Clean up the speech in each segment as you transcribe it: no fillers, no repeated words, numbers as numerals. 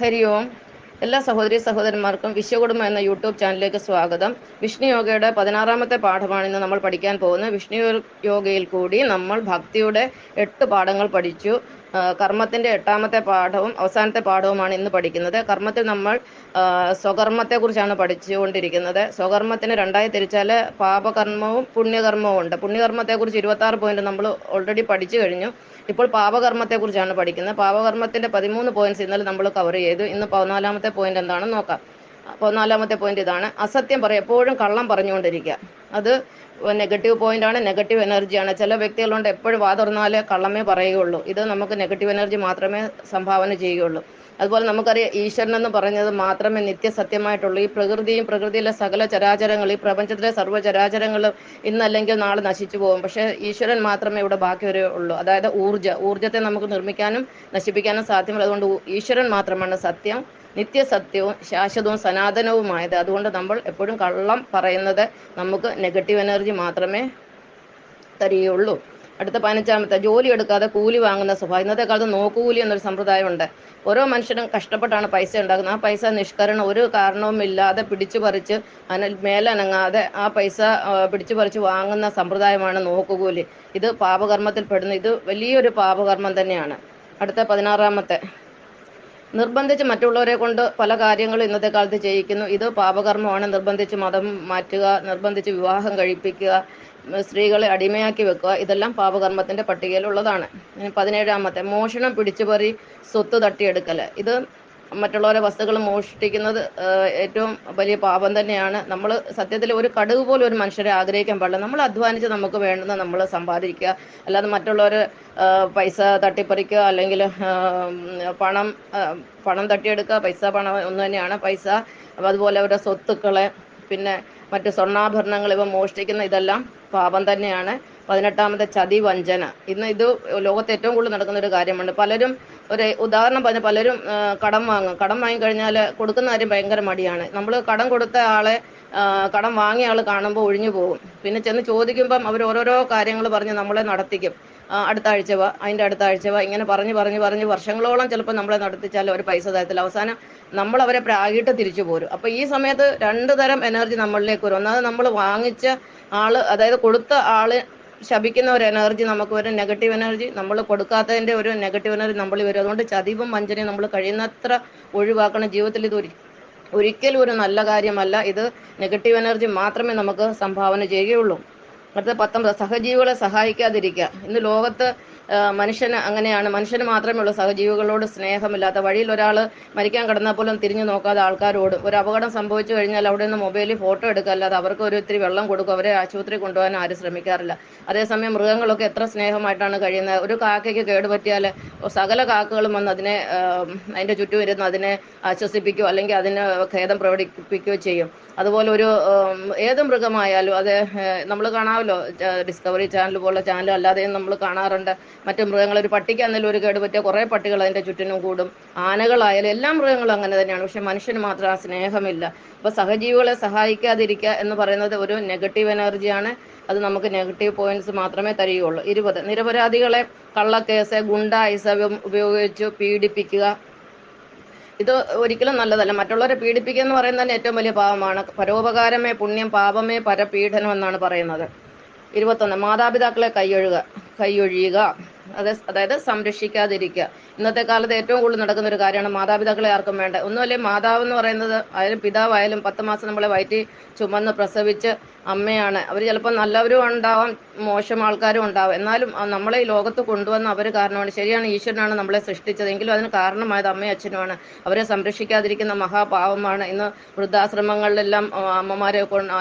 ഹരി ഓം. എല്ലാ സഹോദരി സഹോദരന്മാർക്കും വിശ്വകുടുംബം എന്ന യൂട്യൂബ് ചാനലിലേക്ക് സ്വാഗതം. വിഷ്ണു യോഗയുടെ 16-ാമത്തെ പാഠമാണ് ഇന്ന് നമ്മൾ പഠിക്കാൻ പോകുന്നത്. വിഷ്ണു യോഗയിൽ കൂടി നമ്മൾ ഭക്തിയുടെ 8 പാഠങ്ങൾ പഠിച്ചു. കർമ്മത്തിന്റെ 8-ാമത്തെ പാഠവും അവസാനത്തെ പാഠവുമാണ് ഇന്ന് പഠിക്കുന്നത്. കർമ്മത്തിൽ നമ്മൾ സ്വകർമ്മത്തെക്കുറിച്ചാണ് പഠിച്ചുകൊണ്ടിരിക്കുന്നത്. സ്വകർമ്മത്തിന് രണ്ടായി തിരിച്ചാൽ പാപകർമ്മവും പുണ്യകർമ്മവും ഉണ്ട്. പുണ്യകർമ്മത്തെക്കുറിച്ച് 26 പോയിന്റ് നമ്മൾ ഓൾറെഡി പഠിച്ചു കഴിഞ്ഞു. ഇപ്പോൾ പാപകർമ്മത്തെക്കുറിച്ചാണ് പഠിക്കുന്നത്. പാപകർമ്മത്തിന്റെ 13 പോയിന്റ്സ് ഇന്നലെ നമ്മൾ കവർ ചെയ്തു. ഇന്ന് 14-ാമത്തെ പോയിന്റ് എന്താണെന്ന് നോക്കാം. 14-ാമത്തെ പോയിന്റ് ഇതാണ്: അസത്യം പറയും. എപ്പോഴും കള്ളം പറഞ്ഞുകൊണ്ടിരിക്കുക. അത് നെഗറ്റീവ് പോയിന്റ് ആണ്, നെഗറ്റീവ് എനർജിയാണ്. ചില വ്യക്തികളുണ്ട് എപ്പോഴും വാ തുറന്നാലേ കള്ളമേ പറയുകയുള്ളൂ. ഇത് നമുക്ക് നെഗറ്റീവ് എനർജി മാത്രമേ സംഭാവന ചെയ്യുകയുള്ളൂ. അതുപോലെ നമുക്കറിയാം, ഈശ്വരൻ എന്ന് പറഞ്ഞത് മാത്രമേ നിത്യസത്യമായിട്ടുള്ളൂ. ഈ പ്രകൃതിയും പ്രകൃതിയിലെ സകല ചരാചരങ്ങളും, ഈ പ്രപഞ്ചത്തിലെ സർവ്വചരാചരങ്ങളും ഇന്നല്ലെങ്കിൽ നാളെ നശിച്ചു പോകും. പക്ഷേ ഈശ്വരൻ മാത്രമേ ഇവിടെ ബാക്കി വരികയുള്ളൂ. അതായത് ഊർജ്ജത്തെ നമുക്ക് നിർമ്മിക്കാനും നശിപ്പിക്കാനും സാധ്യമല്ല. അതുകൊണ്ട് ഈശ്വരൻ മാത്രമാണ് സത്യം, നിത്യസത്യവും ശാശ്വതവും സനാതനവുമായത്. അതുകൊണ്ട് നമ്മൾ എപ്പോഴും കള്ളം പറയുന്നത് നമുക്ക് നെഗറ്റീവ് എനർജി മാത്രമേ തരികയുള്ളൂ. അടുത്ത 15-ാമത്തെ, ജോലി എടുക്കാതെ കൂലി വാങ്ങുന്ന സ്വഭാവം. ഇന്നത്തെ കാലത്ത് നോക്കുകൂലി എന്നൊരു സമ്പ്രദായമുണ്ട്. ഓരോ മനുഷ്യനും കഷ്ടപ്പെട്ടാണ് പൈസ ഉണ്ടാക്കുന്നത്. ആ പൈസ നിഷ്കരണം ഒരു കാരണവും ഇല്ലാതെ പിടിച്ചു പറിച്ച് മേലനങ്ങാതെ ആ പൈസ പിടിച്ചു പറിച്ച് വാങ്ങുന്ന സമ്പ്രദായമാണ് നോക്കുകൂലി. ഇത് പാപകർമ്മത്തിൽ പെടുന്നു. ഇത് വലിയൊരു പാപകർമ്മം തന്നെയാണ്. അടുത്ത 16-ാമത്തെ, നിർബന്ധിച്ച് മറ്റുള്ളവരെ കൊണ്ട് പല കാര്യങ്ങളും ഇന്നത്തെ കാലത്ത് ചെയ്യിക്കുന്നു. ഇത് പാപകർമ്മമാണ്. നിർബന്ധിച്ച് മതം മാറ്റുക, നിർബന്ധിച്ച് വിവാഹം കഴിപ്പിക്കുക, സ്ത്രീകളെ അടിമയാക്കി വെക്കുക, ഇതെല്ലാം പാപകർമ്മത്തിന്റെ പട്ടികയിലുള്ളതാണ്. 17-ാമത്തെ, മോഷണം, പിടിച്ചുപറി, സ്വത്ത് തട്ടിയെടുക്കല്. ഇത് മറ്റുള്ളവരെ വസ്തുക്കൾ മോഷ്ടിക്കുന്നത് ഏറ്റവും വലിയ പാപം തന്നെയാണ്. നമ്മൾ സത്യത്തിൽ ഒരു കടുക് പോലും ഒരു മനുഷ്യരെ ആഗ്രഹിക്കാൻ പാടില്ല. നമ്മൾ അധ്വാനിച്ച് നമുക്ക് വേണ്ടുന്ന നമ്മൾ സമ്പാദിക്കുക. അല്ലാതെ മറ്റുള്ളവർ പൈസ തട്ടിപ്പറിക്കുക, അല്ലെങ്കിൽ പണം തട്ടിയെടുക്കുക. പണം ഒന്ന് തന്നെയാണ് പൈസ. അതുപോലെ അവരുടെ സ്വത്തുക്കളെ, പിന്നെ മറ്റ് സ്വർണ്ണാഭരണങ്ങൾ ഇവ മോഷ്ടിക്കുന്ന ഇതെല്ലാം പാപം തന്നെയാണ്. 18-ാമത്തെ, ചതി, വഞ്ചന. ഇന്ന് ഇത് ലോകത്ത് ഏറ്റവും കൂടുതൽ നടക്കുന്ന ഒരു കാര്യമാണ്. പലരും ഒരു ഉദാഹരണം പറഞ്ഞ പലരും കടം വാങ്ങിക്കഴിഞ്ഞാൽ കൊടുക്കുന്ന കാര്യം ഭയങ്കര മടിയാണ്. നമ്മൾ കടം കൊടുത്ത ആളെ കടം വാങ്ങിയ ആൾ കാണുമ്പോൾ ഒഴിഞ്ഞു പോകും. പിന്നെ ചെന്ന് ചോദിക്കുമ്പം അവർ ഓരോരോ കാര്യങ്ങൾ പറഞ്ഞ് നമ്മളെ നടത്തിക്കും. അടുത്ത ആഴ്ച വാ, അതിൻ്റെ അടുത്ത ആഴ്ച വാ, ഇങ്ങനെ പറഞ്ഞ് വർഷങ്ങളോളം ചിലപ്പോൾ നമ്മളെ നടത്തിച്ചാൽ അവർ പൈസ തരത്തില്ല. അവസാനം നമ്മൾ അവരെ പ്രാഗിട്ട് തിരിച്ചു പോരും. അപ്പോൾ ഈ സമയത്ത് 2 തരം എനർജി നമ്മളിലേക്ക് വരും. ഒന്നാമത് നമ്മൾ വാങ്ങിച്ച ആള്, അതായത് കൊടുത്ത ആള് ശപിക്കുന്ന ഒരു എനർജി നമുക്ക് വരും, നെഗറ്റീവ് എനർജി. നമ്മൾ കൊടുക്കാത്തതിൻ്റെ ഒരു നെഗറ്റീവ് എനർജി നമ്മളിൽ വരും. അതുകൊണ്ട് ചതിവും വഞ്ചനയും നമ്മൾ കഴിയുന്നത്ര ഒഴിവാക്കണം. ജീവിതത്തിൽ ഇത് ഒരിക്കലും ഒരു നല്ല കാര്യമല്ല. ഇത് നെഗറ്റീവ് എനർജി മാത്രമേ നമുക്ക് സംഭാവന ചെയ്യുകയുള്ളൂ. അടുത്ത 19, സഹജീവികളെ സഹായിക്കാതിരിക്കുക. ഇന്ന് ലോകത്ത് മനുഷ്യന് അങ്ങനെയാണ്. മനുഷ്യന് മാത്രമേ ഉള്ളൂ സഹജീവികളോട് സ്നേഹമില്ലാത്ത. വഴിയിൽ ഒരാൾ മരിക്കാൻ കിടന്നാൽ പോലും തിരിഞ്ഞു നോക്കാതെ ആൾക്കാരോടും. ഒരു അപകടം സംഭവിച്ചു കഴിഞ്ഞാൽ അവിടെ നിന്ന് മൊബൈലിൽ ഫോട്ടോ എടുക്കുക, അല്ലാതെ അവർക്ക് ഒരു ഇത്തിരി വെള്ളം കൊടുക്കും. അവരെ ആശുപത്രി കൊണ്ടുപോകാൻ ആരും ശ്രമിക്കാറില്ല. അതേസമയം മൃഗങ്ങളൊക്കെ എത്ര സ്നേഹമായിട്ടാണ് കഴിയുന്നത്. ഒരു കാക്കയ്ക്ക് കേടുപറ്റിയാൽ സകല കാക്കകളും വന്ന് അതിൻ്റെ ചുറ്റും ഇരുന്ന് അതിനെ ആശ്വസിപ്പിക്കുകയോ അല്ലെങ്കിൽ അതിന് ഖേദം പ്രകടിപ്പിക്കുകയോ ചെയ്യും. അതുപോലെ ഒരു ഏത് മൃഗമായാലും അത് നമ്മൾ കാണാമല്ലോ, ഡിസ്കവറി ചാനൽ പോലുള്ള ചാനൽ അല്ലാതെയും നമ്മൾ കാണാറുണ്ട്. മറ്റു മൃഗങ്ങൾ, ഒരു പട്ടിക്ക് എന്തെങ്കിലും ഒരു കേടുപറ്റിയ കുറേ പട്ടികൾ അതിൻ്റെ ചുറ്റിനും കൂടും. ആനകളായാലും എല്ലാ മൃഗങ്ങളും അങ്ങനെ തന്നെയാണ്. പക്ഷെ മനുഷ്യന് മാത്രം ആ സ്നേഹമില്ല. അപ്പോൾ സഹജീവികളെ സഹായിക്കാതിരിക്കുക എന്ന് പറയുന്നത് ഒരു നെഗറ്റീവ് എനർജിയാണ്. അത് നമുക്ക് നെഗറ്റീവ് പോയിന്റ്സ് മാത്രമേ തരികയുള്ളൂ. 20, നിരപരാധികളെ കള്ളക്കേസ്, ഗുണ്ടായിസം ഉപയോഗിച്ച് പീഡിപ്പിക്കുക. ഇത് ഒരിക്കലും നല്ലതല്ല. മറ്റുള്ളവരെ പീഡിപ്പിക്കുക എന്ന് പറയുന്നത് തന്നെ ഏറ്റവും വലിയ പാപമാണ്. പരോപകാരമേ പുണ്യം, പാപമേ പരപീഡനം എന്നാണ് പറയുന്നത്. 21, മാതാപിതാക്കളെ കൈയൊഴിയുക, അതായത് സംരക്ഷിക്കാതിരിക്കുക. ഇന്നത്തെ കാലത്ത് ഏറ്റവും കൂടുതൽ നടക്കുന്ന ഒരു കാര്യമാണ്. മാതാപിതാക്കളെ ആർക്കും വേണ്ട. ഒന്നുമല്ലേ, മാതാവ് എന്ന് പറയുന്നത് ആയാലും പിതാവായാലും 10 മാസം നമ്മളെ വയറ്റി ചുമന്ന് പ്രസവിച്ച് അമ്മയാണ്. അവർ ചിലപ്പോൾ നല്ലവരും ഉണ്ടാവാം, മോശം ആൾക്കാരും ഉണ്ടാവും. എന്നാലും നമ്മളെ ഈ ലോകത്ത് കൊണ്ടുവന്ന അവർ കാരണമാണ്. ശരിയാണ്, ഈശ്വരനാണ് നമ്മളെ സൃഷ്ടിച്ചത്. എങ്കിലും അതിന് കാരണമായത് അമ്മയും അച്ഛനുമാണ്. അവരെ സംരക്ഷിക്കാതിരിക്കുന്ന മഹാപാവമാണ്. ഇന്ന് വൃദ്ധാശ്രമങ്ങളിലെല്ലാം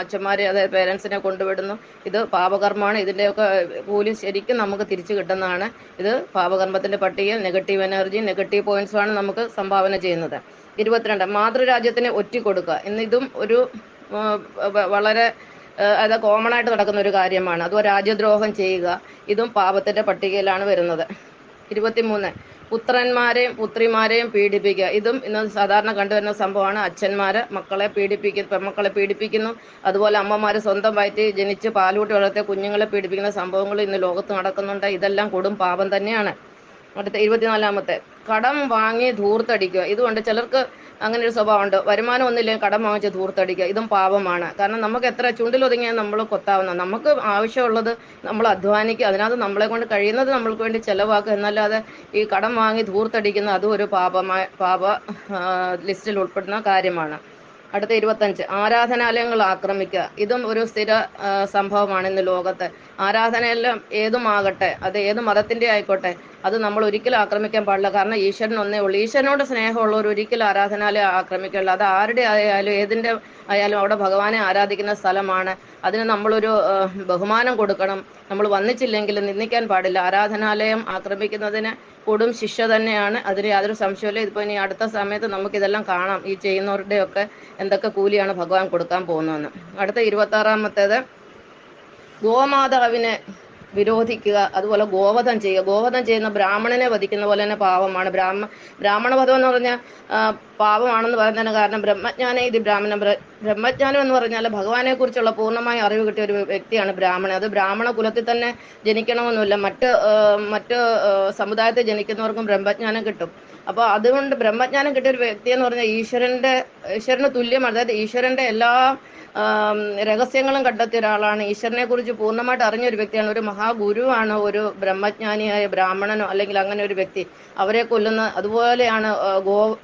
അച്ഛന്മാരെ, അതായത് പേരൻസിനെ കൊണ്ടുവിടുന്നു. ഇത് പാപകർമ്മമാണ്. ഇതിൻ്റെയൊക്കെ കൂലി ശരിക്കും നമുക്ക് തിരിച്ചു കിട്ടുന്നതാണ്. ഇത് പാപകർമ്മത്തിന്റെ പട്ടികയിൽ നെഗറ്റീവ് എനർജി, നെഗറ്റീവ് പോയിന്റ്സുമാണ് നമുക്ക് സംഭാവന ചെയ്യുന്നത്. 22, മാതൃരാജ്യത്തിനെ ഒറ്റിക്കൊടുക്കുക. ഇതും ഒരു വളരെ അത് കോമൺ ആയിട്ട് നടക്കുന്ന ഒരു കാര്യമാണ്. അതുപോലെ രാജ്യദ്രോഹം ചെയ്യുക, ഇതും പാപത്തിന്റെ പട്ടികയിലാണ് വരുന്നത്. 23, പുത്രന്മാരെയും പുത്രിമാരെയും പീഡിപ്പിക്കുക. ഇതും ഇന്ന് സാധാരണ കണ്ടുവരുന്ന സംഭവമാണ്. അച്ഛന്മാര് പെൺമക്കളെ പീഡിപ്പിക്കുന്നു. അതുപോലെ അമ്മമാര് സ്വന്തം വയറ്റിൽ ജനിച്ച് പാലൂട്ടി വളർത്തിയ കുഞ്ഞുങ്ങളെ പീഡിപ്പിക്കുന്ന സംഭവങ്ങൾ ഇന്ന് ലോകത്ത് നടക്കുന്നുണ്ട്. ഇതെല്ലാം കൊടും പാപം തന്നെയാണ്. അടുത്ത 24-ാമത്തെ, കടം വാങ്ങി ധൂർത്തടിക്കുക. ഇതുകൊണ്ട് ചിലർക്ക് അങ്ങനെ ഒരു സ്വഭാവമുണ്ട്. വരുമാനം ഒന്നുമില്ലെങ്കിൽ കടം വാങ്ങിച്ച് ധൂർത്തടിക്കുക. ഇതും പാപമാണ്. കാരണം നമുക്ക് എത്ര ചുണ്ടിലൊതുങ്ങിയാൽ നമ്മൾ കൊത്താവുന്ന, നമുക്ക് ആവശ്യമുള്ളത് നമ്മൾ അധ്വാനിക്കുക, അതിനകത്ത് നമ്മളെ കൊണ്ട് കഴിയുന്നത് നമ്മൾക്ക് വേണ്ടി ചെലവാക്കുക, എന്നല്ലാതെ ഈ കടം വാങ്ങി ധൂർത്തടിക്കുന്ന അതും ഒരു പാപ ലിസ്റ്റിൽ ഉൾപ്പെടുന്ന കാര്യമാണ്. അടുത്ത 25, ആരാധനാലയങ്ങൾ ആക്രമിക്കുക. ഇതും ഒരു സ്ഥിര സംഭവമാണ് ഇന്ന് ലോകത്ത്. ആരാധനയെല്ലാം ഏതുമാകട്ടെ, അത് ഏത് മതത്തിന്റെ ആയിക്കോട്ടെ, അത് നമ്മൾ ഒരിക്കലും ആക്രമിക്കാൻ പാടില്ല. കാരണം ഈശ്വരൻ ഒന്നേ ഉള്ളൂ. ഈശ്വരനോട് സ്നേഹമുള്ളവർ ഒരിക്കലും ആരാധനാലയം ആക്രമിക്കില്ല. അത് ആരുടെ ആയാലും ഏതിന്റെ ആയാലും അവിടെ ഭഗവാനെ ആരാധിക്കുന്ന സ്ഥലമാണ്. അതിന് നമ്മളൊരു ബഹുമാനം കൊടുക്കണം. നമ്മൾ വന്നിച്ചില്ലെങ്കിൽ നിന്ദിക്കാൻ പാടില്ല. ആരാധനാലയം ആക്രമിക്കുന്നതിന് കൊടും ശിക്ഷ തന്നെയാണ്. അതിന് യാതൊരു സംശയമില്ല. ഇതിപ്പോൾ ഇനി അടുത്ത സമയത്ത് നമുക്കിതെല്ലാം കാണാം, ഈ ചെയ്യുന്നവരുടെയൊക്കെ എന്തൊക്കെ കൂലിയാണ് ഭഗവാൻ കൊടുക്കാൻ പോകുന്നതെന്ന്. അടുത്ത 26-ാമത്തേത്, ഗോമാതാവിനെ വിരോധിക്കുക, അതുപോലെ ഗോവധം ചെയ്യുക. ഗോവധം ചെയ്യുന്ന ബ്രാഹ്മണനെ വധിക്കുന്ന പോലെ തന്നെ പാപമാണ്. ബ്രാഹ്മണവധം എന്ന് പറഞ്ഞാൽ പാപമാണെന്ന് പറയുന്നതിന് കാരണം ബ്രഹ്മജ്ഞാനം. ഇത് ബ്രഹ്മജ്ഞാനം എന്ന് പറഞ്ഞാൽ ഭഗവാനെ കുറിച്ചുള്ള പൂർണ്ണമായ അറിവ് കിട്ടിയ ഒരു വ്യക്തിയാണ് ബ്രാഹ്മണൻ. അത് ബ്രാഹ്മണ കുലത്തിൽ തന്നെ ജനിക്കണമെന്നില്ല. മറ്റ് സമുദായത്തിൽ ജനിക്കുന്നവർക്കും ബ്രഹ്മജ്ഞാനം കിട്ടും. അപ്പോൾ അതുകൊണ്ട് ബ്രഹ്മജ്ഞാനം കിട്ടിയ ഒരു വ്യക്തി എന്ന് പറഞ്ഞാൽ ഈശ്വരന് തുല്യമാണ്. അതായത് ഈശ്വരന്റെ എല്ലാ രഹസ്യങ്ങളും കണ്ടെത്തിയ ഒരാളാണ്. ഈശ്വരനെ കുറിച്ച് പൂർണ്ണമായിട്ട് അറിഞ്ഞ ഒരു വ്യക്തിയാണ്. ഒരു മഹാഗുരുവാണ് ഒരു ബ്രഹ്മജ്ഞാനിയായ ബ്രാഹ്മണനോ അല്ലെങ്കിൽ അങ്ങനെ ഒരു വ്യക്തി. അവരെ കൊല്ലുന്ന അതുപോലെയാണ്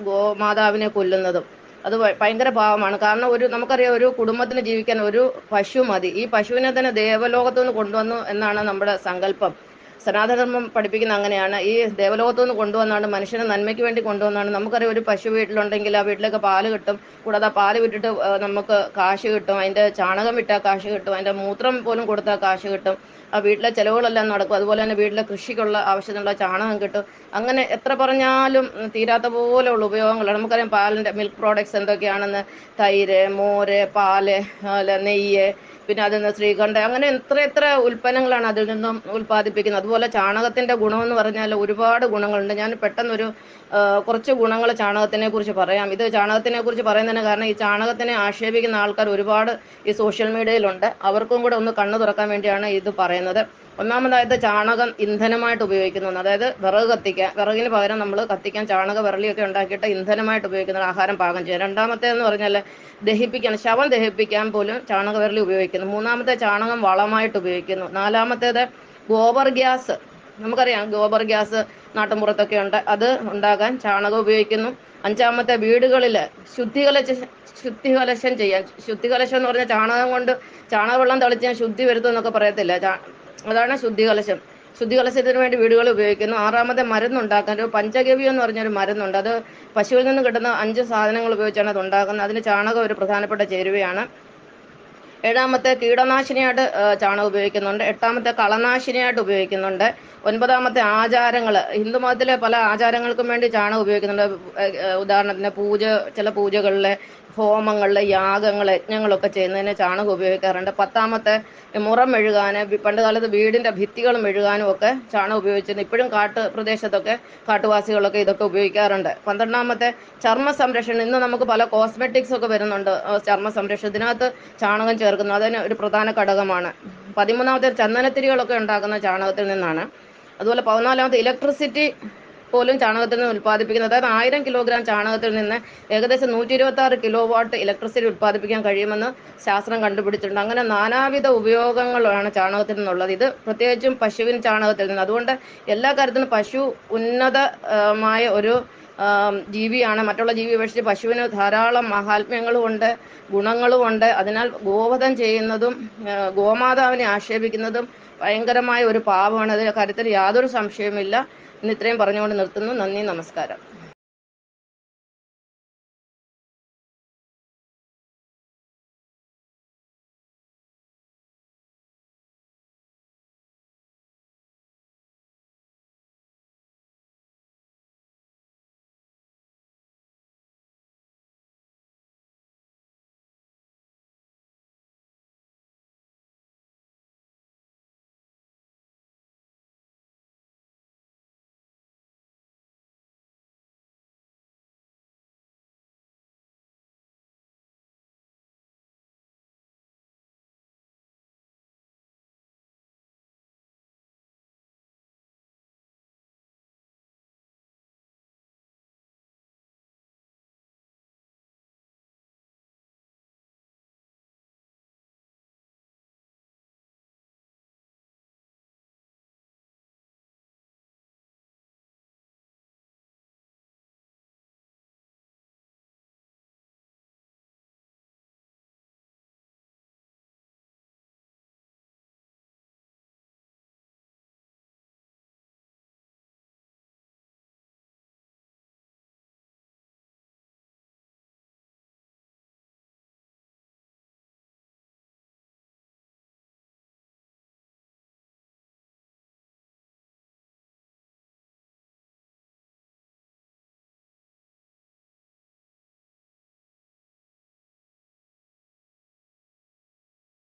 ഗോമാതാവിനെ കൊല്ലുന്നതും. അത് ഭയങ്കര പാവമാണ്. കാരണം നമുക്കറിയാം, ഒരു കുടുംബത്തിന് ജീവിക്കാൻ ഒരു പശു മതി. ഈ പശുവിനെ തന്നെ ദേവലോകത്തു നിന്ന് കൊണ്ടുവന്നു എന്നാണ് നമ്മുടെ സങ്കല്പം. സനാതനധർമ്മം പഠിപ്പിക്കുന്ന അങ്ങനെയാണ്. ഈ ദേവലോകത്തു നിന്ന് കൊണ്ടുവന്നാണ്, മനുഷ്യനെ നന്മയ്ക്ക് വേണ്ടി കൊണ്ടുവന്നാണ്. നമുക്കറിയാം, ഒരു പശു വീട്ടിലുണ്ടെങ്കിൽ ആ വീട്ടിലേക്ക് പാല് കിട്ടും. കൂടാതെ ആ പാല് വിട്ടിട്ട് നമുക്ക് കാശ് കിട്ടും. അതിന്റെ ചാണകം വിട്ടാൽ കാശ് കിട്ടും. അതിന്റെ മൂത്രം പോലും കൊടുത്താൽ കാശ് കിട്ടും. ആ വീട്ടിലെ ചെലവുകളെല്ലാം നടക്കും. അതുപോലെ തന്നെ വീട്ടിലെ കൃഷിക്കുള്ള ആവശ്യത്തിനുള്ള ചാണകം കിട്ടും. അങ്ങനെ എത്ര പറഞ്ഞാലും തീരാത്ത പോലെയുള്ള ഉപയോഗങ്ങളാണ്. നമുക്കറിയാം, പാലിന്റെ മിൽക്ക് പ്രോഡക്ട്സ് എന്തൊക്കെയാണെന്ന്. തൈര്, മോര്, പാല്, നെയ്യ്, പിന്നെ അതിൽ നിന്ന് ശ്രീകണ്ഠ, അങ്ങനെ എത്ര ഉൽപ്പന്നങ്ങളാണ് അതിൽ നിന്നും ഉൽപ്പാദിപ്പിക്കുന്നത്. അതുപോലെ ചാണകത്തിന്റെ ഗുണമെന്ന് പറഞ്ഞാൽ ഒരുപാട് ഗുണങ്ങളുണ്ട്. ഞാൻ പെട്ടെന്നൊരു കുറച്ച് ഗുണങ്ങൾ ചാണകത്തിനെ കുറിച്ച് പറയാം. ഇത് ചാണകത്തിനെ കുറിച്ച് പറയുന്നതിന് കാരണം, ഈ ചാണകത്തിനെ ആക്ഷേപിക്കുന്ന ആൾക്കാർ ഒരുപാട് ഈ സോഷ്യൽ മീഡിയയിലുണ്ട്. അവർക്കും കൂടെ ഒന്ന് കണ്ണു തുറക്കാൻ വേണ്ടിയാണ് ഇത് പറയുന്നത്. ഒന്നാമതായിട്ട്, ചാണകം ഇന്ധനമായിട്ട് ഉപയോഗിക്കുന്നു. അതായത് വിറകിന് പകരം നമ്മൾ കത്തിക്കാൻ ചാണക വിറളിയൊക്കെ ഉണ്ടാക്കിയിട്ട് ഇന്ധനമായിട്ട് ഉപയോഗിക്കുന്നത്, ആഹാരം പാകം ചെയ്യാൻ. രണ്ടാമത്തേതെന്ന് പറഞ്ഞാൽ ശവം ദഹിപ്പിക്കാൻ പോലും ചാണക വിറളി ഉപയോഗിക്കുന്നു. മൂന്നാമത്തെ, ചാണകം വളമായിട്ട് ഉപയോഗിക്കുന്നു. നാലാമത്തേത്, ഗോബർ ഗ്യാസ്. നമുക്കറിയാം, ഗോബർ ഗ്യാസ് നാട്ടിൻപുറത്തൊക്കെ ഉണ്ട്. അത് ഉണ്ടാക്കാൻ ചാണകം ഉപയോഗിക്കുന്നു. അഞ്ചാമത്തെ, വീടുകളിൽ ശുദ്ധികലശം ചെയ്യാൻ. ശുദ്ധികലശം എന്ന് പറഞ്ഞാൽ ചാണകം കൊണ്ട് ചാണകവെള്ളം തളിച്ചാൽ ശുദ്ധി വരുത്തും എന്നൊക്കെ പറയത്തില്ല. അതാണ് ശുദ്ധികലശം. ശുദ്ധികലശത്തിന് വേണ്ടി വീടുകൾ ഉപയോഗിക്കുന്നു. ആറാമത്തെ, മരുന്നുണ്ടാക്കാൻ. ഒരു പഞ്ചഗവ്യം എന്ന് പറഞ്ഞൊരു മരുന്നുണ്ട്. അത് പശുവിൽ നിന്ന് കിട്ടുന്ന 5 സാധനങ്ങൾ ഉപയോഗിച്ചാണ് അത് ഉണ്ടാക്കുന്നത്. അതിന് ചാണകം ഒരു പ്രധാനപ്പെട്ട ചേരുവയാണ്. ഏഴാമത്തെ, കീടനാശിനിയായിട്ട് ചാണകം ഉപയോഗിക്കുന്നുണ്ട്. എട്ടാമത്തെ, കളനാശിനിയായിട്ട് ഉപയോഗിക്കുന്നുണ്ട്. ഒൻപതാമത്തെ, ആചാരങ്ങൾ. ഹിന്ദുമതത്തിലെ പല ആചാരങ്ങൾക്കും വേണ്ടി ചാണകം ഉപയോഗിക്കുന്നുണ്ട്. ഉദാഹരണത്തിന് ചില പൂജകളിലെ, ഹോമങ്ങളിലെ, യാഗങ്ങൾ, യജ്ഞങ്ങളൊക്കെ ചെയ്യുന്നതിന് ചാണകം ഉപയോഗിക്കാറുണ്ട്. പത്താമത്തെ, മുറം മെഴുകാന്. പണ്ട് കാലത്ത് വീടിന്റെ ഭിത്തികൾ മെഴുകാനും ഒക്കെ ചാണകം ഉപയോഗിച്ചിരുന്നു. ഇപ്പോഴും പ്രദേശത്തൊക്കെ കാട്ടുവാസികളൊക്കെ ഇതൊക്കെ ഉപയോഗിക്കാറുണ്ട്. 12-ാമത്തെ, ചർമ്മ സംരക്ഷണം. ഇന്ന് നമുക്ക് പല കോസ്മെറ്റിക്സ് ഒക്കെ വരുന്നുണ്ട് ചർമ്മ സംരക്ഷണത്തിനകത്ത് ചാണകം ചേർക്കുന്നു. അതിന് ഒരു പ്രധാന ഘടകമാണ്. 13-ാമത്തെ, ചന്ദനത്തിരികളൊക്കെ ഉണ്ടാക്കുന്ന ചാണകത്തിൽ നിന്നാണ്. അതുപോലെ 14-ാമത്തെ, ഇലക്ട്രിസിറ്റി പോലും ചാണകത്തിൽ നിന്ന് ഉൽപ്പാദിപ്പിക്കുന്നത്. അതായത് 1000 കിലോഗ്രാം ചാണകത്തിൽ നിന്ന് ഏകദേശം 126 കിലോ വാട്ട് ഇലക്ട്രിസിറ്റി ഉൽപ്പാദിപ്പിക്കാൻ കഴിയുമെന്ന് ശാസ്ത്രം കണ്ടുപിടിച്ചിട്ടുണ്ട്. അങ്ങനെ നാനാവിധ ഉപയോഗങ്ങളാണ് ചാണകത്തിൽ നിന്നുള്ളത്. ഇത് പ്രത്യേകിച്ചും പശുവിൻ ചാണകത്തിൽ നിന്ന്. അതുകൊണ്ട് എല്ലാ കാര്യത്തിലും പശു ഉന്നതമായ ഒരു ജീവിയാണ്. മറ്റുള്ള ജീവി അപേക്ഷിച്ച് പശുവിന് ധാരാളം മഹാത്മ്യങ്ങളുമുണ്ട്, ഗുണങ്ങളുമുണ്ട്. അതിനാൽ ഗോവധം ചെയ്യുന്നതും ഗോമാതാവിനെ ആക്ഷേപിക്കുന്നതും ഭയങ്കരമായ ഒരു പാപമാണ്. അതിന്റെ കാര്യത്തിൽ യാതൊരു സംശയവുമില്ല. ഇന്ന് ഇത്രയും പറഞ്ഞുകൊണ്ട് നിർത്തുന്നു. നന്ദി, നമസ്കാരം.